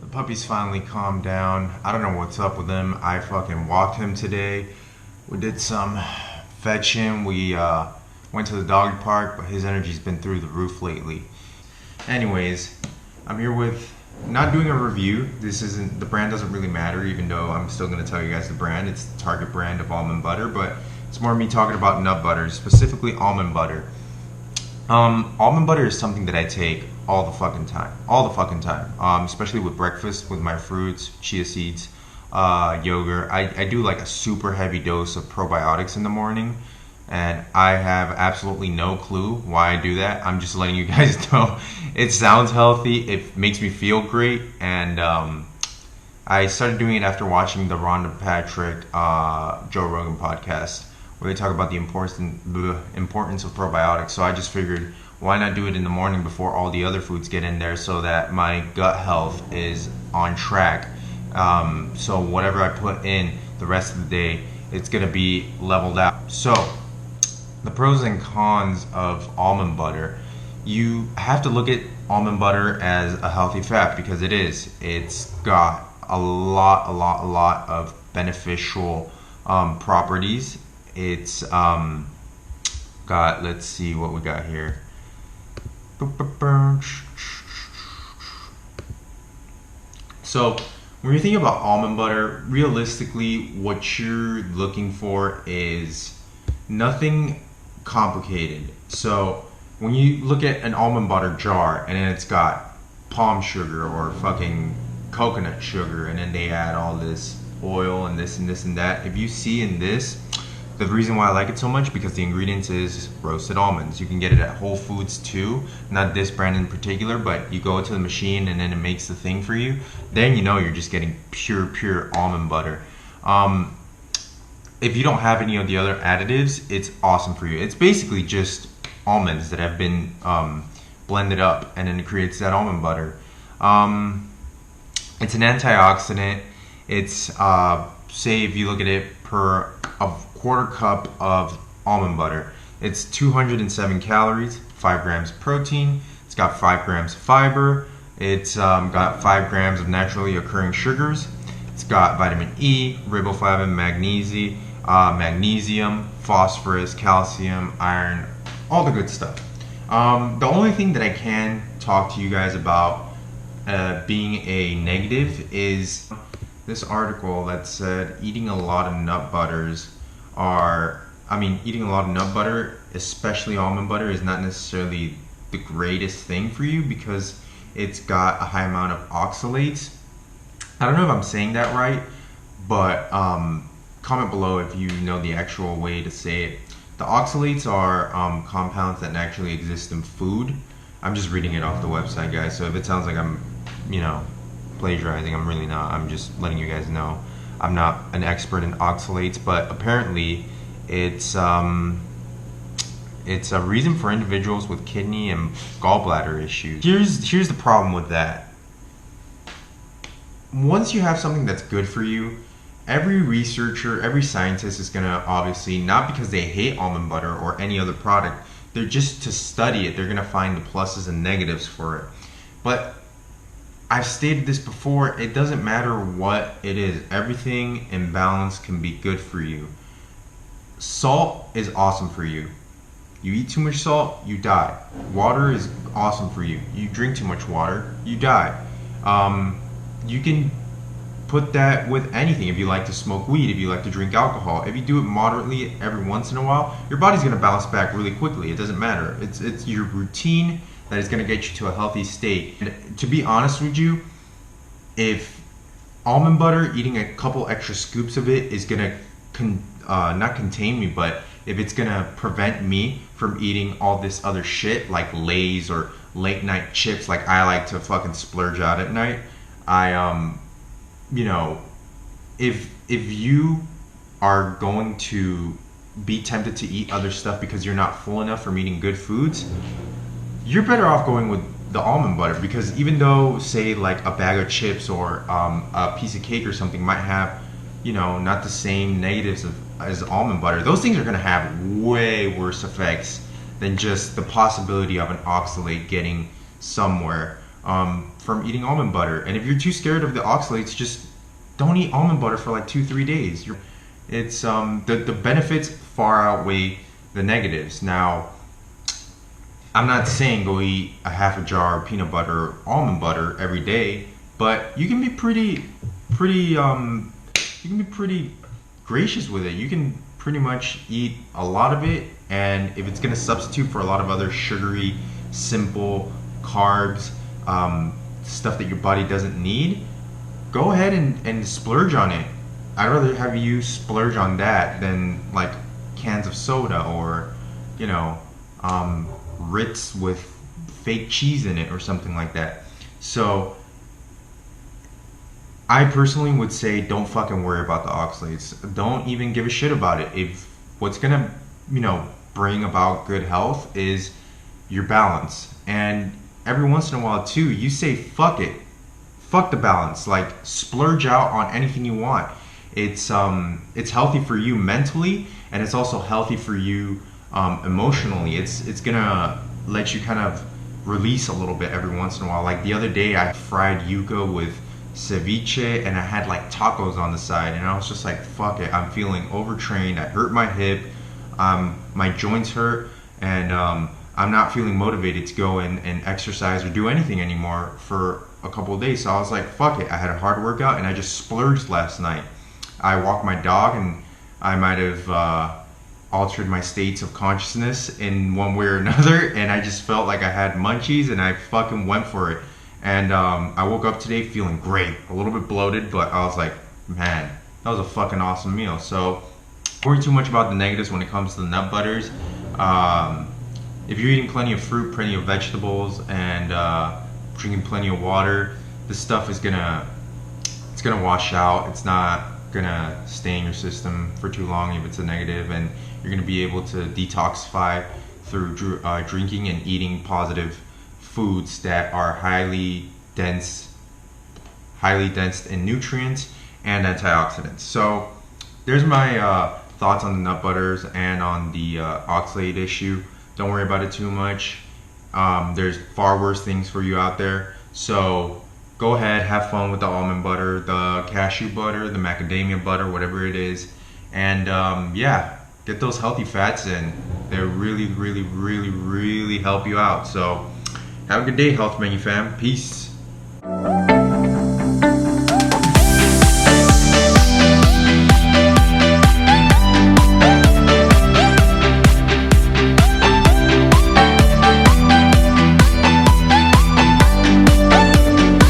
The puppy's finally calmed down. I don't know what's up with him. I fucking walked him today. We did some fetching. We went to the dog park, but his energy's been through the roof lately. Anyways, I'm here with not doing a review. This isn't, the brand doesn't really matter, even though I'm still going to tell you guys the brand. It's the Target brand of almond butter, but it's more me talking about nut butters, specifically almond butter. Almond butter is something that I take all the fucking time, especially with breakfast, with my fruits, chia seeds, yogurt. I do like a super heavy dose of probiotics in the morning, and I have absolutely no clue why I do that. I'm just letting you guys know. It sounds healthy, it makes me feel great, and I started doing it after watching the Rhonda Patrick Joe Rogan podcast, where they talk about the importance of probiotics. So I just figured, why not do it in the morning before all the other foods get in there, so that my gut health is on track. So whatever I put in the rest of the day, it's gonna be leveled out. So the pros and cons of almond butter. You have to look at almond butter as a healthy fat, because it is. It's got a lot of beneficial properties. It's got, let's see what we got here. So when you're thinking about almond butter, realistically, what you're looking for is nothing complicated. So when you look at an almond butter jar, and then it's got palm sugar or fucking coconut sugar, and then they add all this oil and this and this and that. If you see in this, the reason why I like it so much, because the ingredients is roasted almonds. You can get it at Whole Foods too, not this brand in particular, but you go to the machine and then it makes the thing for you. Then you know you're just getting pure almond butter. If you don't have any of the other additives, it's awesome for you. It's basically just almonds that have been blended up, and then it creates that almond butter. It's an antioxidant. It's say if you look at it per a quarter cup of almond butter, it's 207 calories, 5 grams protein. It's got 5 grams of fiber. It's got 5 grams of naturally occurring sugars. It's got vitamin E, riboflavin, magnesium, phosphorus, calcium, iron, all the good stuff. The only thing that I can talk to you guys about being a negative is this article that said eating a lot of nut butters eating a lot of nut butter, especially almond butter, is not necessarily the greatest thing for you, because it's got a high amount of oxalates. I don't know if I'm saying that right, but comment below if you know the actual way to say it. The oxalates are compounds that naturally exist in food. I'm just reading it off the website, guys, so if it sounds like I'm, plagiarizing, I'm really not. I'm just letting you guys know. I'm not an expert in oxalates, but apparently it's a reason for individuals with kidney and gallbladder issues. Here's the problem with that. Once you have something that's good for you, every researcher, every scientist is gonna, obviously, not because they hate almond butter or any other product, they're just to study it. They're gonna find the pluses and negatives for it. But I've stated this before, it doesn't matter what it is. Everything in balance can be good for you. Salt is awesome for you. You eat too much salt, you die. Water is awesome for you. You drink too much water, you die. You can put that with anything. If you like to smoke weed, if you like to drink alcohol, if you do it moderately every once in a while, your body's gonna bounce back really quickly. It doesn't matter. It's your routine that is going to get you to a healthy state. And to be honest with you, if almond butter, eating a couple extra scoops of it is going to not contain me, but if it's going to prevent me from eating all this other shit like Lay's or late night chips, like I like to fucking splurge out at night, if you are going to be tempted to eat other stuff because you're not full enough from eating good foods, you're better off going with the almond butter, because even though, say, like a bag of chips or a piece of cake or something might have, not the same negatives as almond butter, those things are going to have way worse effects than just the possibility of an oxalate getting somewhere. from eating almond butter. And if you're too scared of the oxalates, just don't eat almond butter for like 2-3 days. It's the benefits far outweigh the negatives. Now, I'm not saying go eat a half a jar of peanut butter or almond butter every day, but you can be pretty gracious with it. You can pretty much eat a lot of it, and if it's going to substitute for a lot of other sugary, simple carbs, stuff that your body doesn't need, go ahead and splurge on it. I'd rather have you splurge on that than like cans of soda or, you know, Ritz with fake cheese in it or something like that. So I personally would say don't fucking worry about the oxalates. Don't even give a shit about it. If what's gonna, you know, bring about good health is your balance. And every once in a while too, you say fuck it. Fuck the balance. Like splurge out on anything you want. It's healthy for you mentally, and it's also healthy for you emotionally. It's gonna let you kind of release a little bit every once in a while. Like the other day I fried yuca with ceviche and I had like tacos on the side, and I was just like, fuck it, I'm feeling overtrained, I hurt my hip, my joints hurt, and I'm not feeling motivated to go and exercise or do anything anymore for a couple of days. So I was like, fuck it, I had a hard workout and I just splurged last night. I walked my dog, and I might have altered my states of consciousness in one way or another, and I just felt like I had munchies and I fucking went for it. And I woke up today feeling great, a little bit bloated, but I was like, man, that was a fucking awesome meal. So don't worry too much about the negatives when it comes to the nut butters. If you're eating plenty of fruit, plenty of vegetables, and drinking plenty of water, this stuff is gonna wash out. It's not gonna stay in your system for too long if it's a negative, and you're gonna be able to detoxify through drinking and eating positive foods that are highly dense in nutrients and antioxidants. So there's my thoughts on the nut butters and on the oxalate issue. Don't worry about it too much. There's far worse things for you out there. So go ahead, have fun with the almond butter, the cashew butter, the macadamia butter, whatever it is. And yeah, get those healthy fats in. They really help you out. So have a good day, Health Menu fam. Peace.